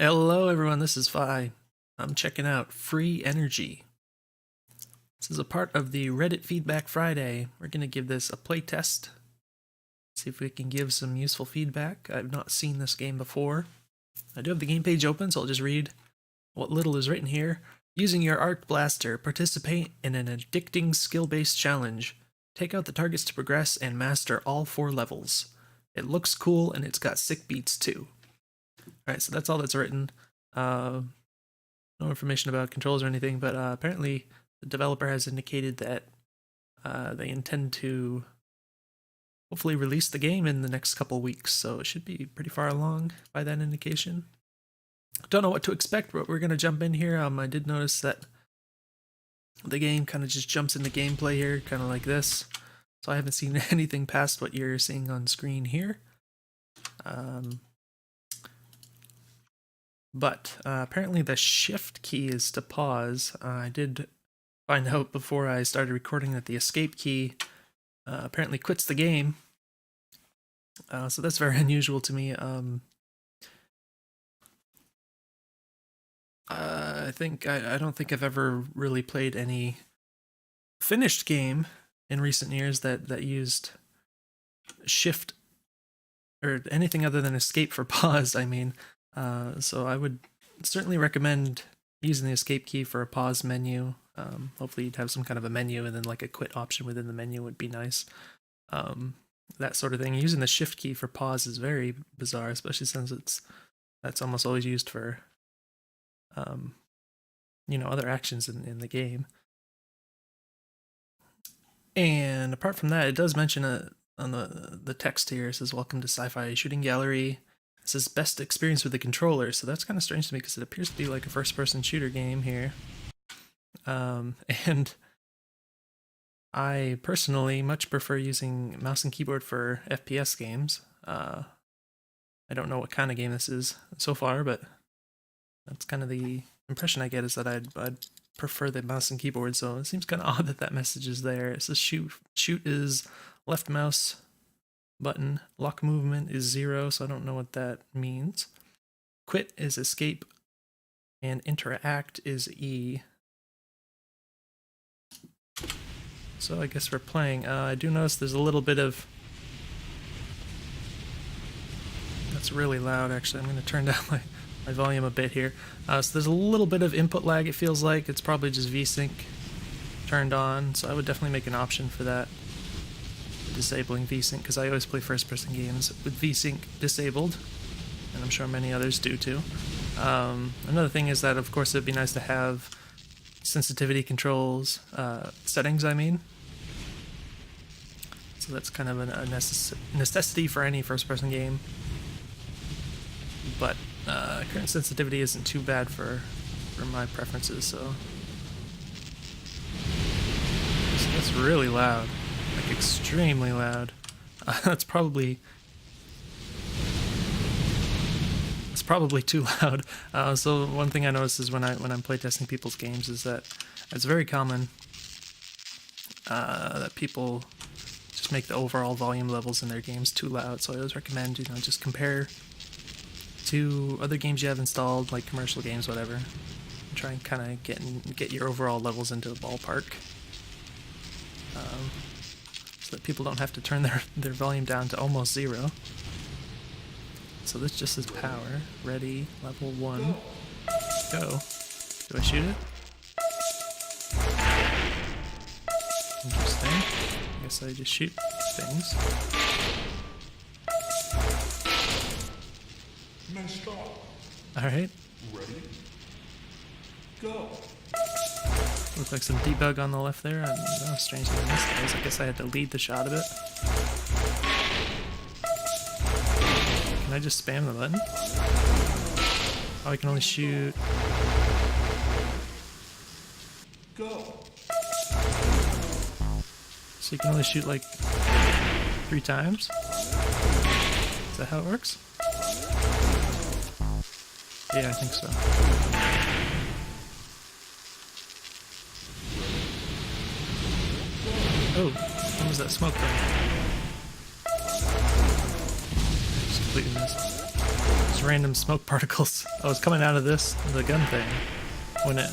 Hello everyone, this is Fi. I'm checking out Free Energy. This is a part of the Reddit Feedback Friday. We're going to give this a playtest. See if we can give some useful feedback. I've not seen this game before. I do have the game page open, so I'll just read what little is written here. Using your Arc Blaster, participate in an addicting skill-based challenge. Take out the targets to progress and master all 4 levels. It looks cool and it's got sick beats too. Alright, so that's all that's written. No information about controls or anything, but apparently the developer has indicated that they intend to hopefully release the game in the next couple weeks, so it should be pretty far along by that indication. Don't know what to expect, but we're going to jump in here. I did notice that the game kind of just jumps into gameplay here, kind of like this. So I haven't seen anything past what you're seeing on screen here. But apparently the shift key is to pause. I did find out before I started recording that the escape key apparently quits the game. So that's very unusual to me. I don't think I've ever really played any finished game in recent years that used shift or anything other than escape for pause, I mean. So I would certainly recommend using the escape key for a pause menu. Hopefully you'd have some kind of a menu and then like a quit option within the menu would be nice. That sort of thing. Using the shift key for pause is very bizarre, especially since that's almost always used for other actions in the game. And apart from that, it does mention on the text here, it says welcome to Sci-Fi Shooting Gallery. It says best experience with the controller, so that's kind of strange to me because it appears to be like a first-person shooter game here. And I personally much prefer using mouse and keyboard for FPS games. I don't know what kind of game this is so far, but that's kind of the impression I get, is that I'd prefer the mouse and keyboard, so it seems kind of odd that message is there. It says shoot is left mouse button, lock movement is 0, so I don't know what that means. Quit is escape, and interact is E. So I guess we're playing. I do notice there's a little bit of... That's really loud, actually. I'm going to turn down my volume a bit here. So there's a little bit of input lag, it feels like. It's probably just VSync turned on, so I would definitely make an option for that. Disabling VSync, because I always play first-person games with VSync disabled, and I'm sure many others do too. Another thing is that, of course, it'd be nice to have sensitivity controls, settings, I mean. So that's kind of a necessity for any first-person game. But current sensitivity isn't too bad for my preferences, so that's really loud. Like extremely loud. It's probably too loud. So one thing I notice is when I'm playtesting people's games is that it's very common that people just make the overall volume levels in their games too loud. So I always recommend just compare to other games you have installed, like commercial games, whatever, and try and kind of get your overall levels into the ballpark. So that people don't have to turn their volume down to almost 0. So this just says power. Ready, level 1, go. Do I shoot it? Interesting. I guess I just shoot things. Nice job. Alright. Ready? Go. Looks like some debug on the left there. I don't know, strange that I missed those. I guess I had to lead the shot a bit. Can I just spam the button? Oh, I can only shoot... Go. So you can only shoot like 3 times? Is that how it works? Yeah, I think so. Oh, what was that smoke thing? Just completely missed. just random smoke particles. I was coming out of the gun thing, when it...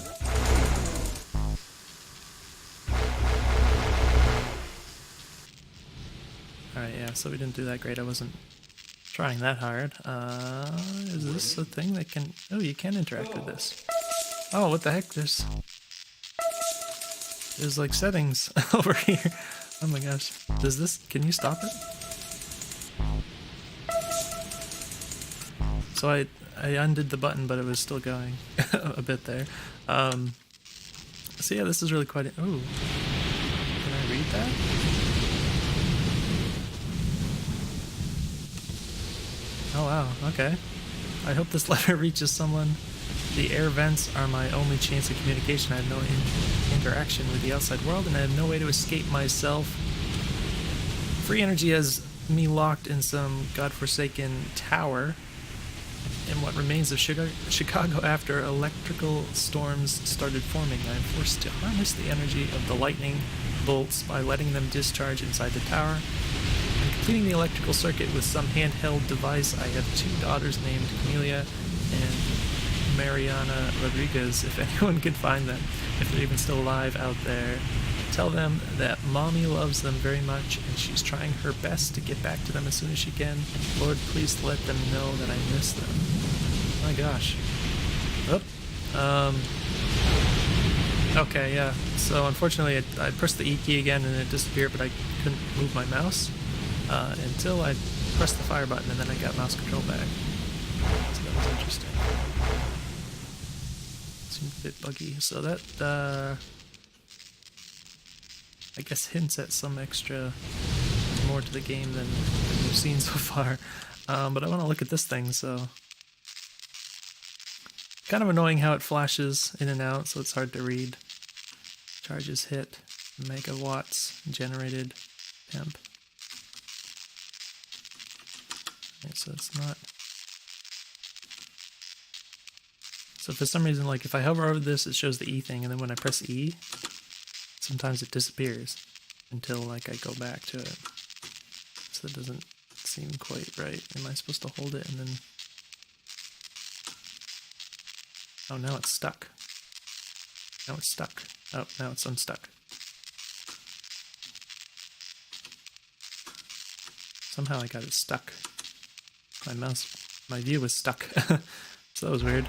Alright, yeah, so we didn't do that great. I wasn't trying that hard. Is this a thing that can... Oh, you can interact with this. Oh, what the heck? There's like settings over here. Oh my gosh. Does this... Can you stop it? So I undid the button, but it was still going a bit there. So yeah, this is really quite... Oh, can I read that? Oh wow, okay. I hope this letter reaches someone. The air vents are my only chance of communication. I have no interaction with the outside world, and I have no way to escape myself. Free energy has me locked in some godforsaken tower in what remains of Chicago after electrical storms started forming. I am forced to harness the energy of the lightning bolts by letting them discharge inside the tower. I'm completing the electrical circuit with some handheld device. I have 2 daughters named Camelia and Mariana Rodriguez. If anyone can find them, if they're even still alive out there, tell them that Mommy loves them very much and she's trying her best to get back to them as soon as she can. Lord, please let them know that I miss them. My gosh. Oh. Okay, yeah. So unfortunately I pressed the E key again and it disappeared, but I couldn't move my mouse until I pressed the fire button, and then I got mouse control back. So that was interesting. Seemed a bit buggy. So that I guess hints at some extra more to the game than we've seen so far. But I want to look at this thing, so... Kind of annoying how it flashes in and out, so it's hard to read. Charges hit, megawatts generated, temp. Okay, so it's not... So for some reason, like if I hover over this, it shows the E thing, and then when I press E, sometimes it disappears until like I go back to it. So it doesn't seem quite right. Am I supposed to hold it and then... Oh, now it's stuck. Now it's stuck. Oh, now it's unstuck. Somehow I got it stuck. My view was stuck. So that was weird.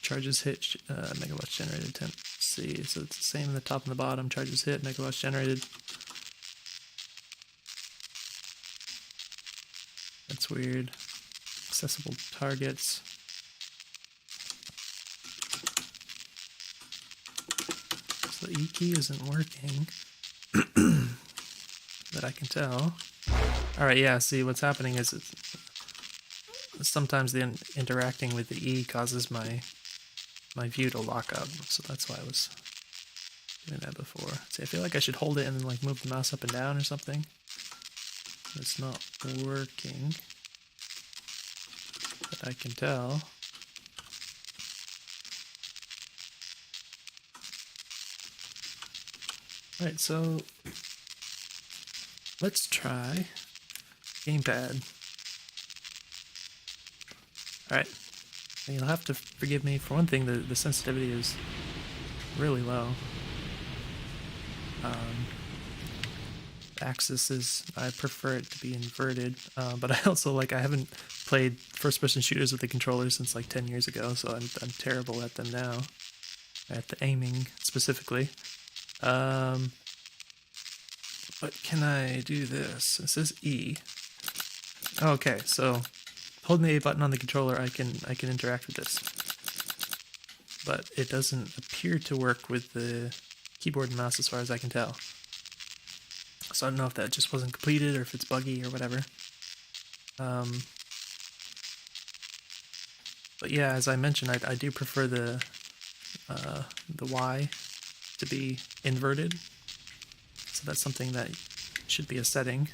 Charges hit, megawatts generated, temp. See, so it's the same in the top and the bottom. Charges hit, megawatts generated. That's weird. Accessible targets. So the E key isn't working. That I can tell. Alright, yeah, see what's happening is sometimes the interacting with the E causes my view to lock up, so that's why I was doing that before. See, I feel like I should hold it and then like move the mouse up and down or something. It's not working. But I can tell. Alright, so let's try gamepad. Alright, you'll have to forgive me. For one thing, the sensitivity is really low. The axis is, I prefer it to be inverted, but I also I haven't played first-person shooters with the controller since like 10 years ago, so I'm terrible at them now. At the aiming, specifically. But can I do this? It says E. Okay, so holding the A button on the controller, I can interact with this. But it doesn't appear to work with the keyboard and mouse as far as I can tell. So I don't know if that just wasn't completed or if it's buggy or whatever. But yeah, as I mentioned, I do prefer the Y to be inverted. So that's something that should be a setting,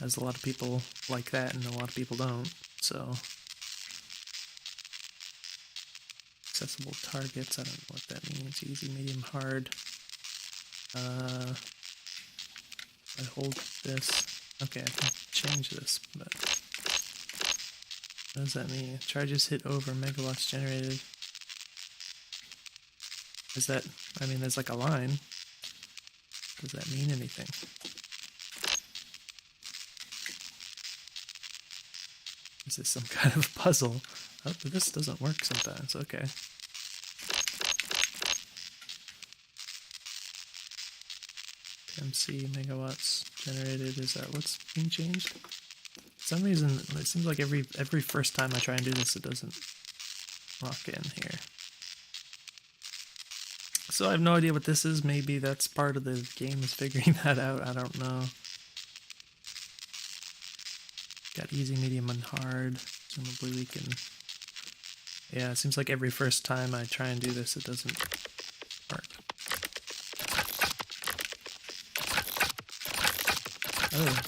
as a lot of people like that and a lot of people don't. So accessible targets, I don't know what that means. Easy, medium, hard. I hold this. Okay, I can change this, but What does that mean? Charges hit over megawatts generated. Is that, I mean, there's like a line. Does that mean anything? Is this some kind of puzzle? Oh, but this doesn't work sometimes. Okay. MC megawatts generated. Is that what's being changed? For some reason, it seems like every first time I try and do this, it doesn't lock in here. So I have no idea what this is. Maybe that's part of the game is figuring that out. I don't know. Got easy, medium, and hard. Presumably we can... Yeah, it seems like every first time I try and do this, it doesn't work. Oh.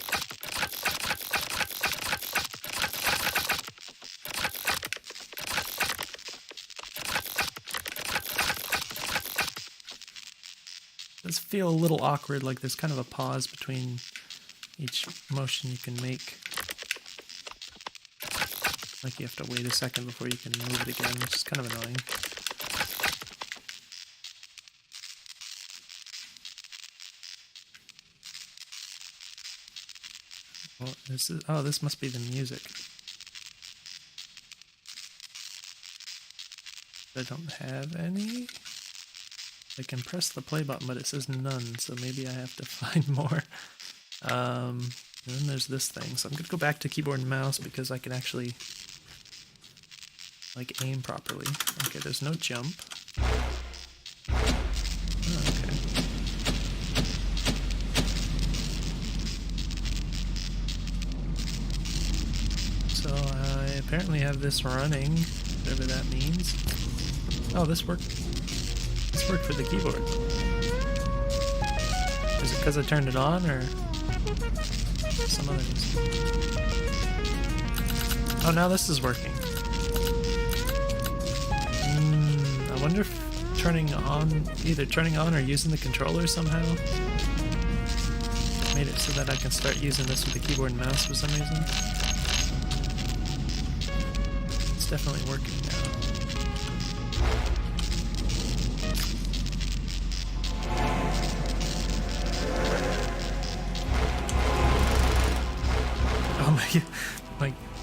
Does feel a little awkward, like there's kind of a pause between each motion you can make. Like you have to wait a second before you can move it again, which is kind of annoying. Well, this must be the music. I don't have any. I can press the play button, but it says none, so maybe I have to find more. And then there's this thing, so I'm gonna go back to keyboard and mouse because I can actually like aim properly. Okay, there's no jump. Oh, okay. So I apparently have this running, whatever that means. Oh, this worked. This worked for the keyboard. Is it because I turned it on, or some other reason? Oh, now this is working. I wonder if either turning on or using the controller somehow made it so that I can start using this with the keyboard and mouse for some reason. It's definitely working now.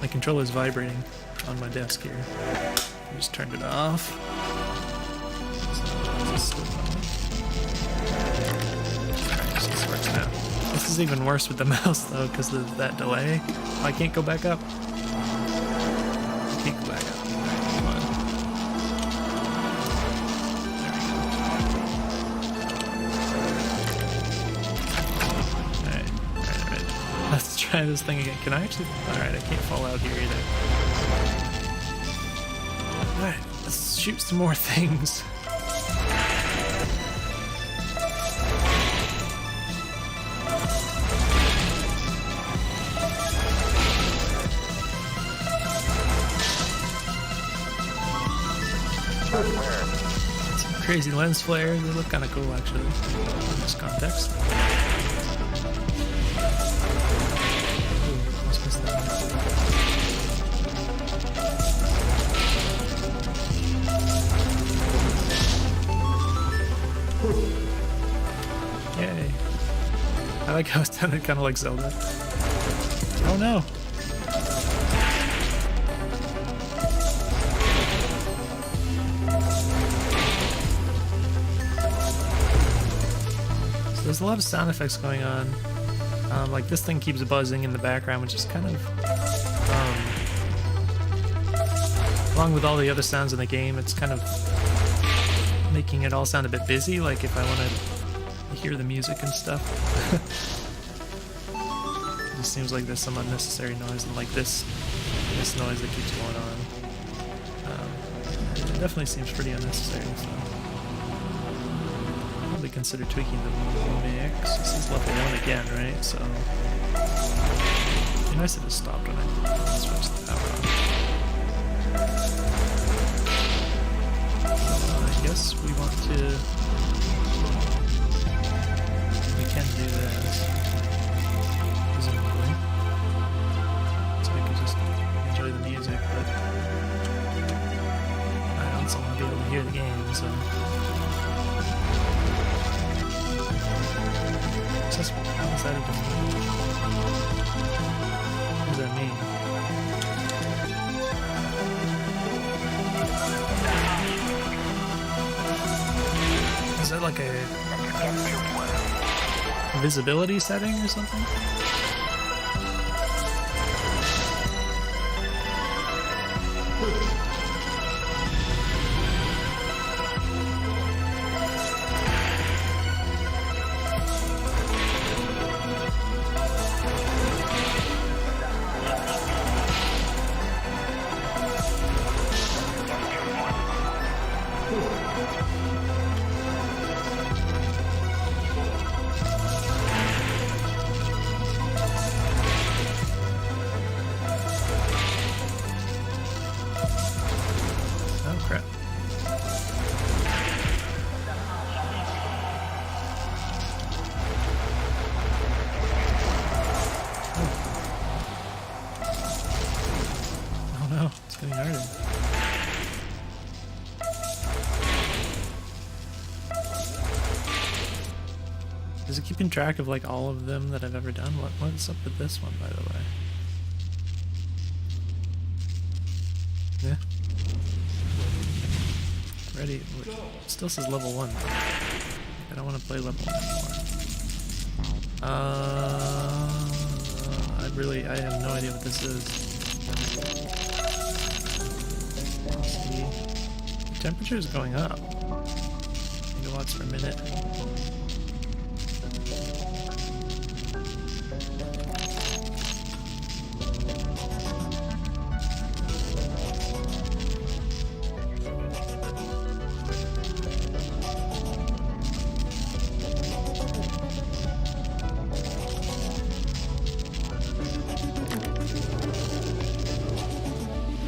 My controller's vibrating on my desk here. I just turned it off. Alright, so this works now. This is even worse with the mouse though, because of that delay. Oh, I can't go back up. I can't go back up. Alright, come on. There we go. Alright. Let's try this thing again. Can I actually? Alright, I can't fall out here either. Alright, let's shoot some more things. Some crazy lens flares, they look kind of cool actually in this context. Yay. I like how it's sounded kind of like Zelda. Oh no! So there's a lot of sound effects going on. Like this thing keeps buzzing in the background, which is kind of... along with all the other sounds in the game, it's kind of making it all sound a bit busy, like if I want to hear the music and stuff. It just seems like there's some unnecessary noise, and like this noise that keeps going on. It definitely seems pretty unnecessary, so I'll probably consider tweaking the mix. This is level 1 again, right? So it'd be nice if it stopped when I switched the power on. I guess we want to... we can do this. Presumably. So I can just enjoy the music, but... headphones, I want to be able to hear the game, so. How does that even mean? What does that mean? Is that like a visibility setting or something? Is it keeping track of like all of them that I've ever done? What's up with this one, by the way? Yeah. Ready. It still says level 1. I don't want to play level 1 anymore. I have no idea what this is. See? The temperature is going up. Megawatts per minute.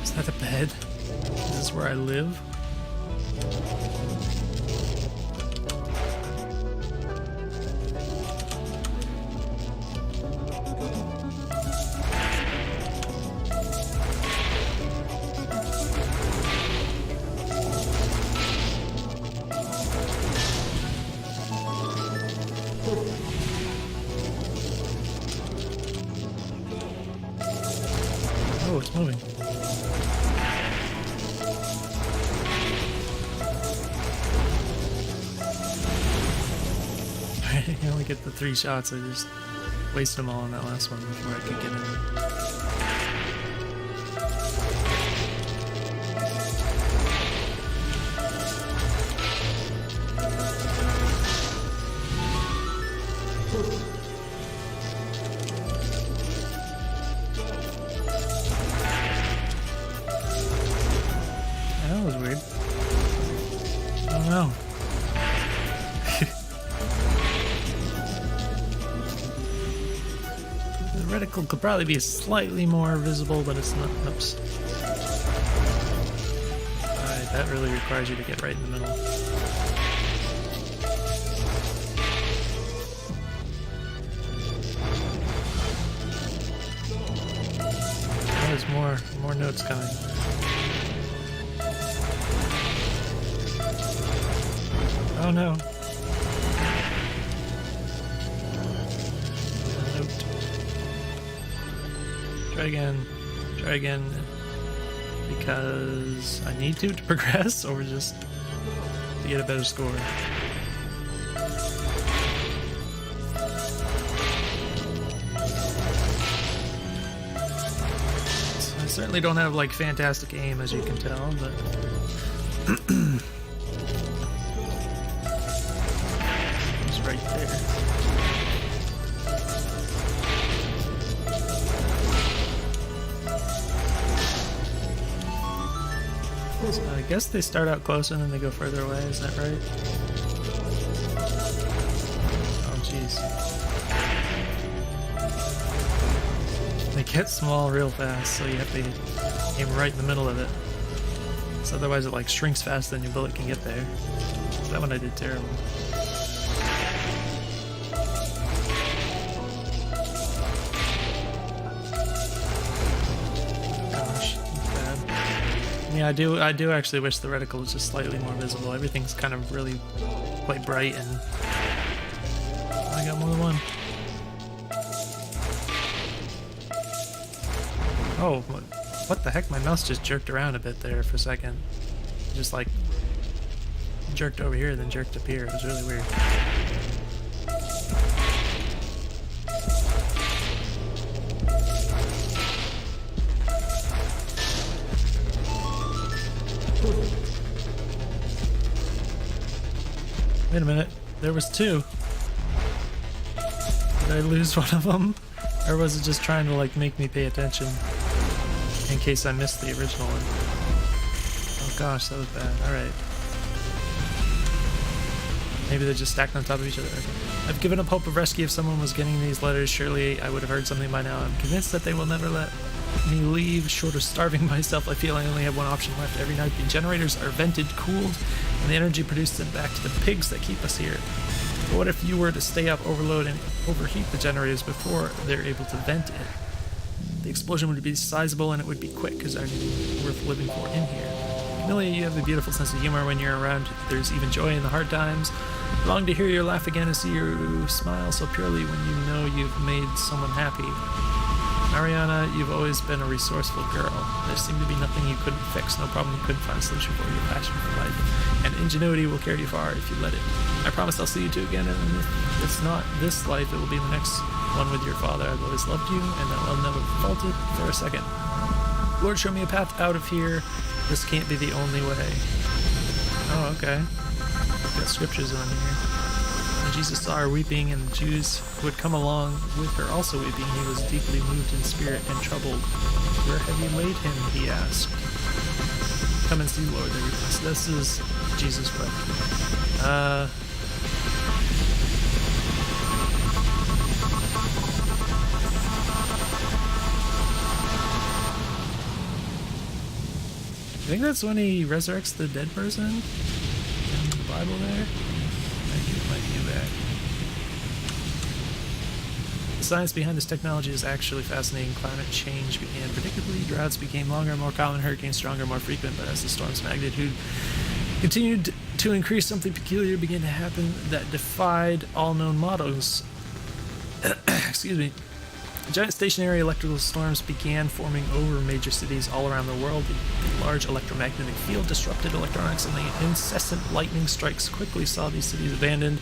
Is that a bed? Is this where I live? Oh, it's moving. I only get the 3 shots. I just waste them all on that last one before I could get in. That was weird. I don't know. The reticle could probably be slightly more visible, but it's not. Oops. Alright, that really requires you to get right in the middle. There's more notes coming. Oh no. Note. Try again, because I need to progress, or just to get a better score. So I certainly don't have like fantastic aim, as you can tell, but it's right there. So I guess they start out close and then they go further away, is that right? Oh jeez. They get small real fast, so you have to aim right in the middle of it. So otherwise it like shrinks faster than your bullet can get there. So that one I did terrible. Yeah, I do actually wish the reticle was just slightly more visible. Everything's kind of really quite bright, and I got more than one. Oh, what the heck? My mouse just jerked around a bit there for a second. Just like jerked over here, then jerked up here. It was really weird. Wait a minute, there was two. Did I lose one of them? Or was it just trying to like make me pay attention in case I missed the original one? Oh gosh, that was bad. Alright. Maybe they're just stacked on top of each other. Okay. I've given up hope of rescue. If someone was getting these letters, surely I would have heard something by now. I'm convinced that they will never let me leave. Short of starving myself, I feel I only have one option left. Every night the generators are vented, cooled, and the energy produced sent back to the pigs that keep us here. But what if you were to stay up, overload, and overheat the generators before they're able to vent it? The explosion would be sizable and it would be quick. Is there anything worth living for in here? Camilla, you have a beautiful sense of humor when you're around. There's even joy in the hard times. I long to hear your laugh again and see you smile so purely when you know you've made someone happy. Mariana, you've always been a resourceful girl. There seemed to be nothing you couldn't fix, no problem you couldn't find a solution for. Your passion for life and ingenuity will carry you far if you let it. I promise I'll see you two again, and if it's not this life, it will be the next one with your father. I've always loved you, and I'll never faulted for a second. Lord, show me a path out of here. This can't be the only way. Oh, okay. Got scriptures on here. When Jesus saw her weeping, and the Jews who had come along with her also weeping, he was deeply moved in spirit and troubled. Where have you laid him? He asked. Come and see, Lord. This is Jesus Christ. I think that's when he resurrects the dead person in the Bible there. I get my view back. The science behind this technology is actually fascinating. Climate change began predictably. Droughts became longer, more common, hurricanes stronger, more frequent, but as the storm's magnitude continued to increase, something peculiar began to happen that defied all known models. Excuse me. Giant stationary electrical storms began forming over major cities all around the world. The large electromagnetic field disrupted electronics, and the incessant lightning strikes quickly saw these cities abandoned.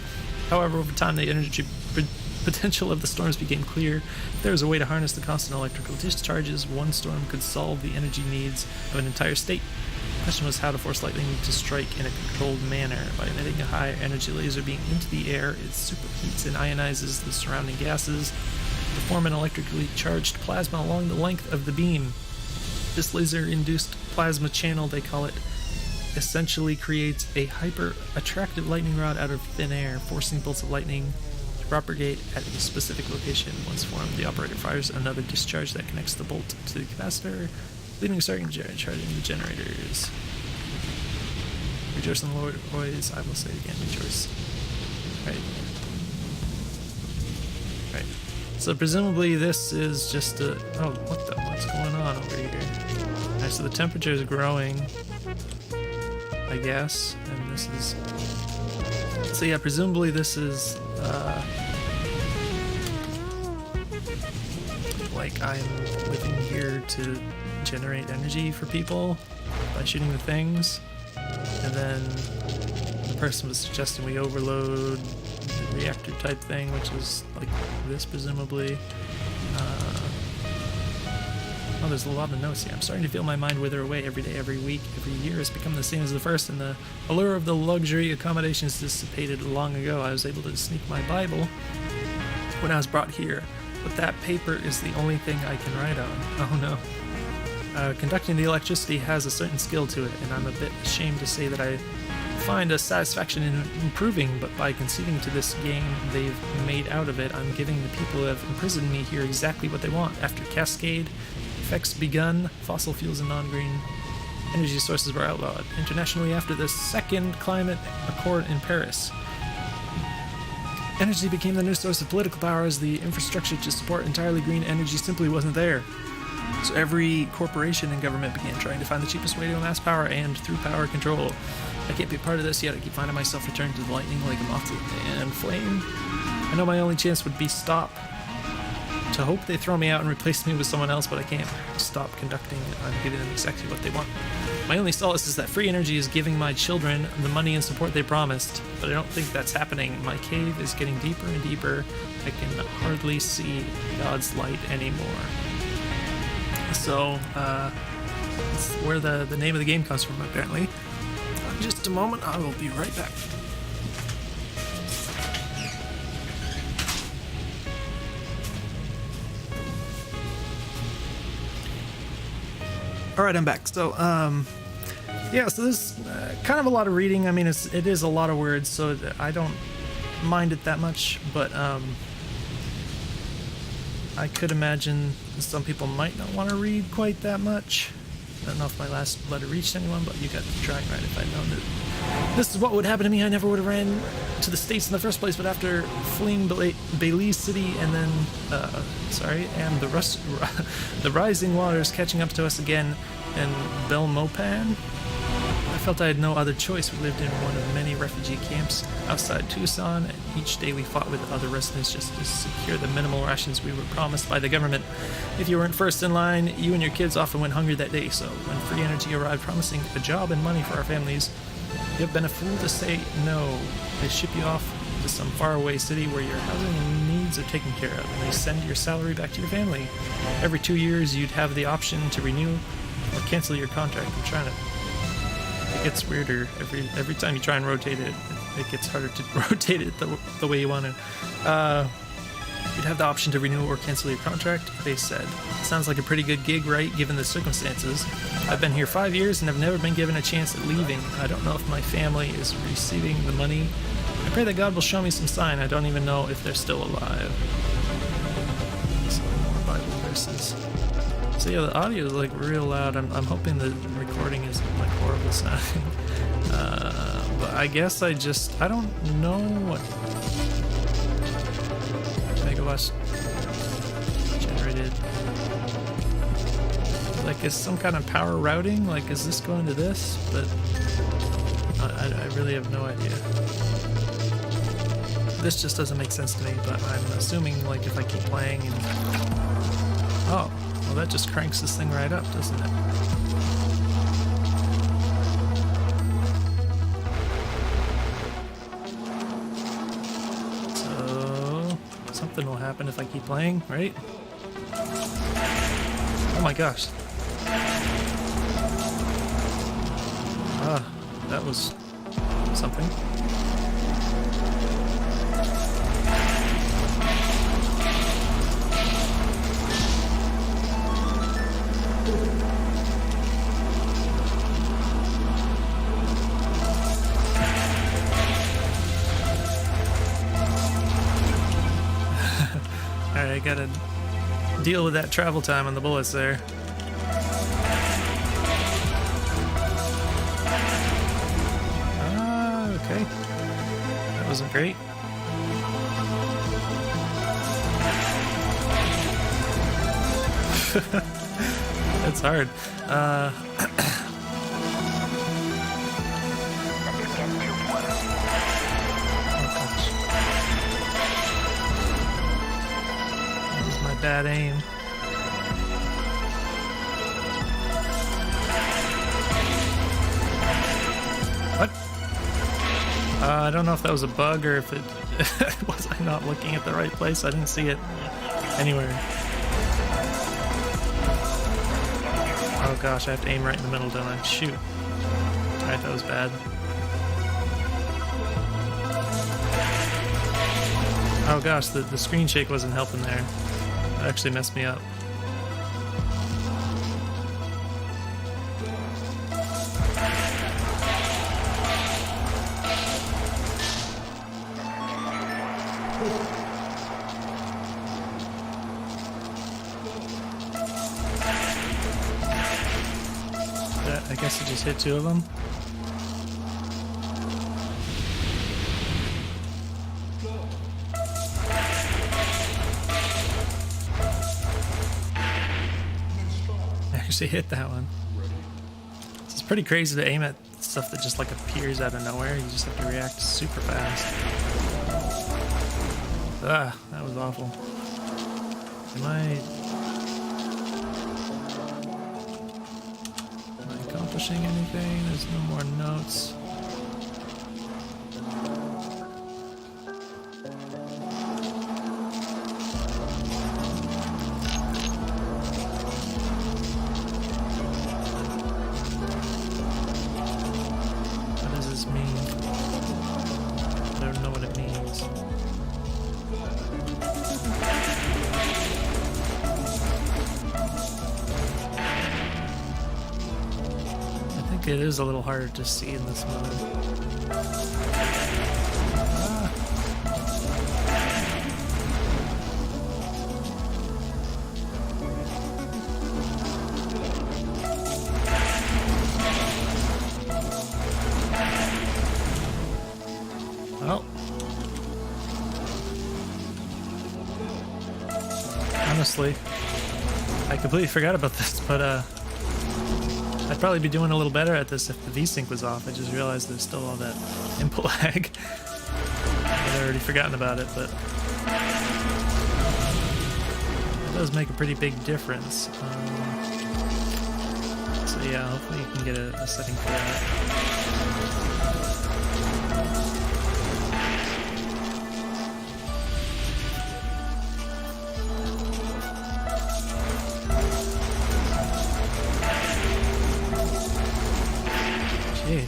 However, over time, the energy potential of the storms became clear. If there was a way to harness the constant electrical discharges, one storm could solve the energy needs of an entire state. The question was how to force lightning to strike in a controlled manner. By emitting a high energy laser beam into the air, it superheats and ionizes the surrounding gases to form an electrically charged plasma along the length of the beam. This laser-induced plasma channel, they call it, essentially creates a hyper-attractive lightning rod out of thin air, forcing bolts of lightning to propagate at a specific location. Once formed, the operator fires another discharge that connects the bolt to the capacitor, leading to starting charging the generators. Rejoice in the Lord always. I will say it again, rejoice. Right. So presumably this is just a... Oh, what's going on over here? Alright, so the temperature is growing, I guess, and this is... So yeah, presumably this is, like I'm living here to generate energy for people by shooting the things, and then the person was suggesting we overload the reactor type thing, which is like this presumably. Oh, there's a lot of notes here. I'm starting to feel my mind wither away every day, every week, every year. It's become the same as the first, and the allure of the luxury accommodations dissipated long ago. I was able to sneak my Bible when I was brought here, but that paper is the only thing I can write on. Oh no. Conducting the electricity has a certain skill to it, and I'm a bit ashamed to say that I find a satisfaction in improving, but by conceding to this game they've made out of it, I'm giving the people who have imprisoned me here exactly what they want. After Cascade effects begun, fossil fuels and non-green energy sources were outlawed. Internationally, after the Second Climate Accord in Paris, energy became the new source of political power as the infrastructure to support entirely green energy simply wasn't there. So every corporation and government began trying to find the cheapest way to amass power and through power control. I can't be a part of this yet. I keep finding myself returning to the lightning like a moth to the flame. I know my only chance would be stop. To hope they throw me out and replace me with someone else, but I can't stop conducting. I'm giving them exactly what they want. My only solace is that free energy is giving my children the money and support they promised, but I don't think that's happening. My cave is getting deeper and deeper. I can hardly see God's light anymore. So, that's where the name of the game comes from, apparently. In just a moment, I will be right back. All right, I'm back. So, yeah, so this kind of a lot of reading. I mean, it is a lot of words, so I don't mind it that much, but I could imagine some people might not want to read quite that much. I don't know if my last letter reached anyone, but you got the trying right. If I'd known that this is what would happen to me, I never would have ran to the States in the first place, but after fleeing Belize City and then, and the rising waters catching up to us again in Belmopan, I felt I had no other choice. We lived in one of many refugee camps outside Tucson, and each day we fought with other residents just to secure the minimal rations we were promised by the government. If you weren't first in line, you and your kids often went hungry that day, so when free energy arrived promising a job and money for our families, you have been a fool to say no. They ship you off to some faraway city where your housing and needs are taken care of, and they send your salary back to your family. Every 2 years, you'd have the option to renew or cancel your contract. I'm trying to... It gets weirder every time you try and rotate it. It gets harder to rotate it the way you want to. You'd have the option to renew or cancel your contract, they said. Sounds like a pretty good gig, right, given the circumstances. I've been here 5 years and have never been given a chance at leaving. I don't know if my family is receiving the money. I pray that God will show me some sign. I don't even know if they're still alive. Some more Bible verses. So yeah, the audio is like real loud. I'm hoping the recording isn't like horrible sounding. But I guess I don't know what megawatts generated. Like, is some kind of power routing? Like, is this going to this? But I really have no idea. This just doesn't make sense to me, but I'm assuming like if I keep playing and... Oh. Well, that just cranks this thing right up, doesn't it? So, something will happen if I keep playing, right? Oh my gosh. That was something. Alright, I gotta deal with that travel time on the bullets there. Okay. That wasn't great. That's hard. Bad aim. What? I don't know if that was a bug or if it was I not looking at the right place. I didn't see it anywhere. Oh gosh, I have to aim right in the middle, don't I? Shoot. Alright, that was bad. Oh gosh, the screen shake wasn't helping there. That actually messed me up. I guess I just hit 2 of them. actually hit that one. It's pretty crazy to aim at stuff that just like appears out of nowhere. You just have to react super fast. Ah, that was awful. Am I accomplishing anything? There's no more notes. What does this mean? I don't know what it means. I think it is a little harder to see in this mode. Ah. Well, honestly, I completely forgot about this, but I'd probably be doing a little better at this if the VSync was off. I just realized there's still all that input lag. I'd already forgotten about it, but it does make a pretty big difference. So yeah, hopefully you can get a setting for that. Gee.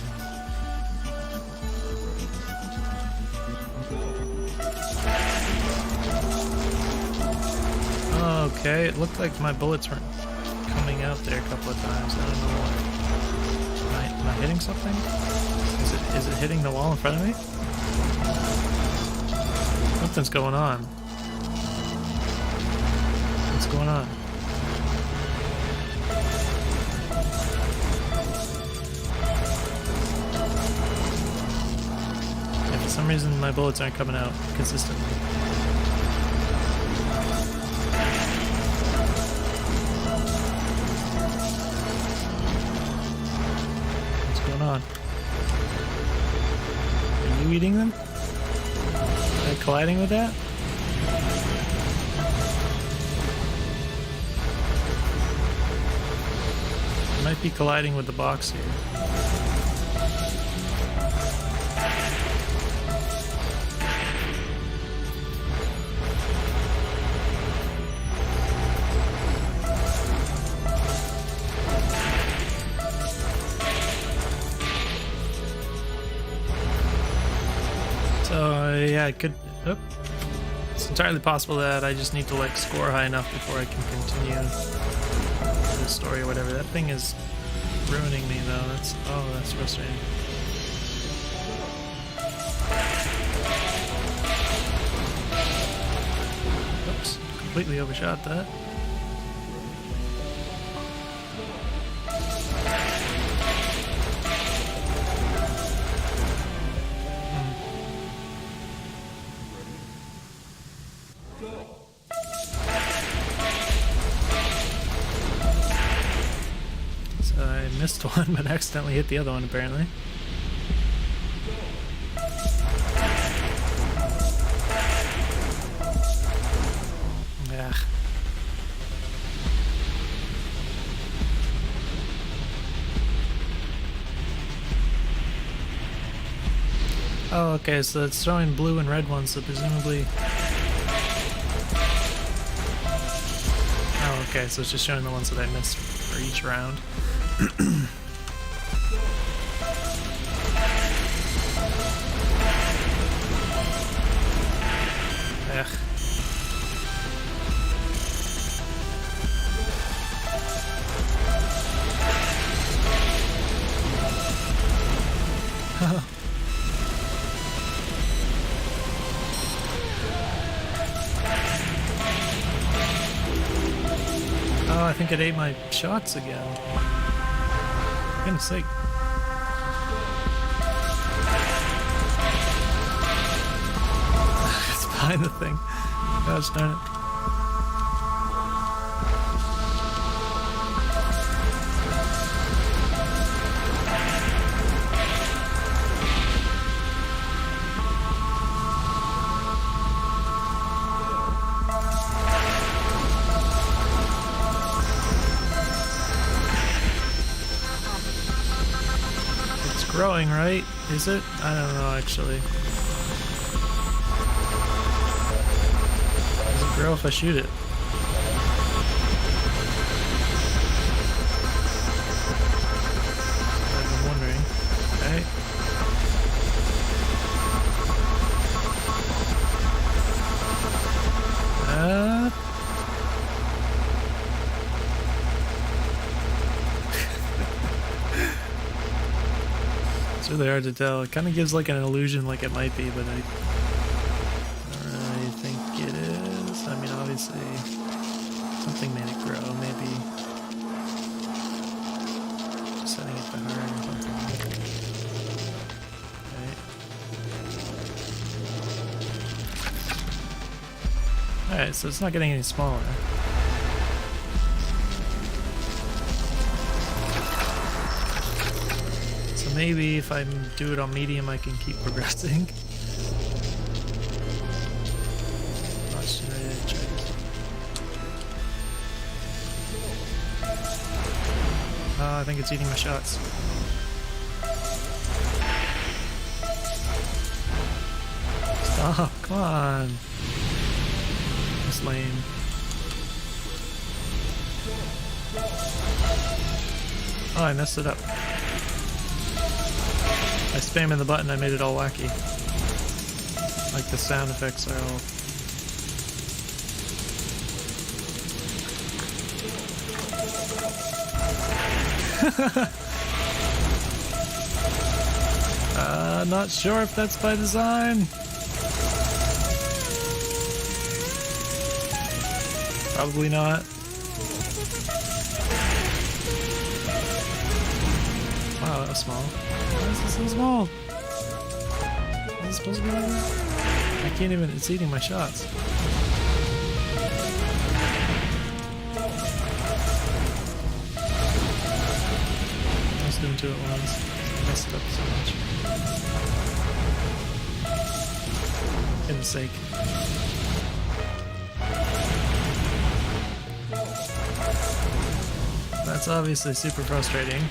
Okay, it looked like my bullets weren't coming out there a couple of times. I don't know why. Am I hitting something? Is it hitting the wall in front of me? Something's going on. What's going on? Yeah, for some reason my bullets aren't coming out consistently. On. Are you eating them? Are they colliding with that? It might be colliding with the box here. So yeah, it could. Oh, it's entirely possible that I just need to like score high enough before I can continue the story or whatever. That thing is ruining me though. That's frustrating. Oops, completely overshot that. So I missed one, but accidentally hit the other one apparently. Yeah. Oh, okay, so it's throwing blue and red ones, so presumably... Oh, okay, so it's just showing the ones that I missed for each round. Ugh. Oh, I think it ate my shots again. For goodness sake. It's behind the thing. Gosh darn it. growing, right? Is it? I don't know, actually. Does it grow if I shoot it? I've been wondering. Okay. It's really hard to tell. It kind of gives like an illusion like it might be, but I don't really think it is. I mean, obviously, something made it grow, maybe. Just setting it to hard or something. Okay. Alright, so it's not getting any smaller. Maybe if I do it on medium, I can keep progressing. I think it's eating my shots. Stop, come on. That's lame. Oh, I messed it up. By spamming the button, I made it all wacky. Like the sound effects are all... not sure if that's by design. Probably not. Wow, that was small. Why is this so small? Is this supposed to be like that? I can't even, it's eating my shots. I was doing two at once. I messed it up so much. Goodness sake. That's obviously super frustrating.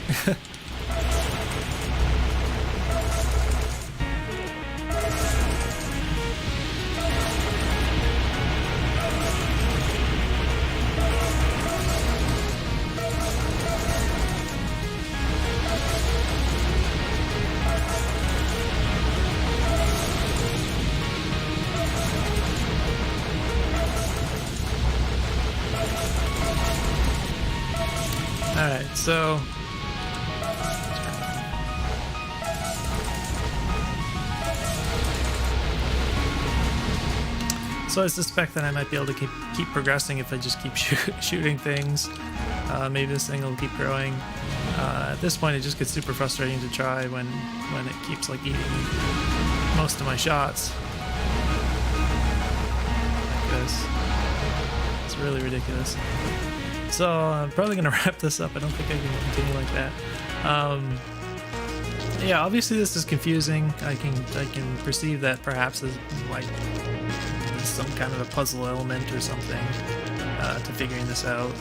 Alright, so I suspect that I might be able to keep progressing if I just keep shooting things. Maybe this thing will keep growing. At this point, it just gets super frustrating to try when it keeps like eating most of my shots. Like this. It's really ridiculous. So I'm probably gonna wrap this up. I don't think I can continue like that. Yeah, obviously this is confusing. I can perceive that perhaps as like some kind of a puzzle element or something to figuring this out.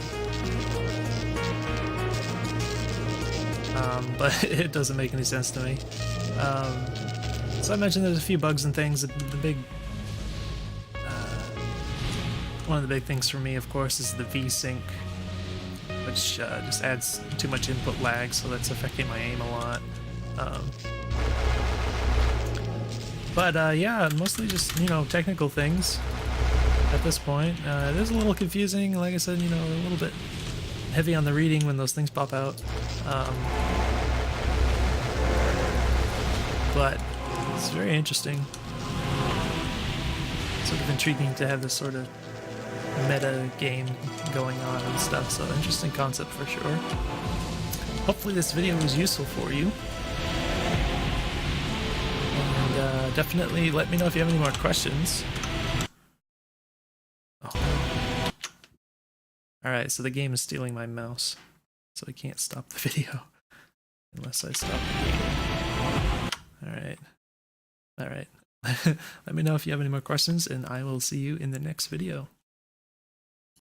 But it doesn't make any sense to me. So I mentioned there's a few bugs and things. The big one of the big things for me, of course, is the VSync, which just adds too much input lag, so that's affecting my aim a lot. But yeah, mostly just, technical things at this point. It is a little confusing, like I said, a little bit heavy on the reading when those things pop out. But it's very interesting. Sort of intriguing to have this sort of meta game going on and stuff, so interesting concept for sure. Hopefully this video was useful for you, and definitely let me know if you have any more questions. Oh. Alright, so the game is stealing my mouse, so I can't stop the video unless I stop the game. Alright. Let me know if you have any more questions, and I will see you in the next video.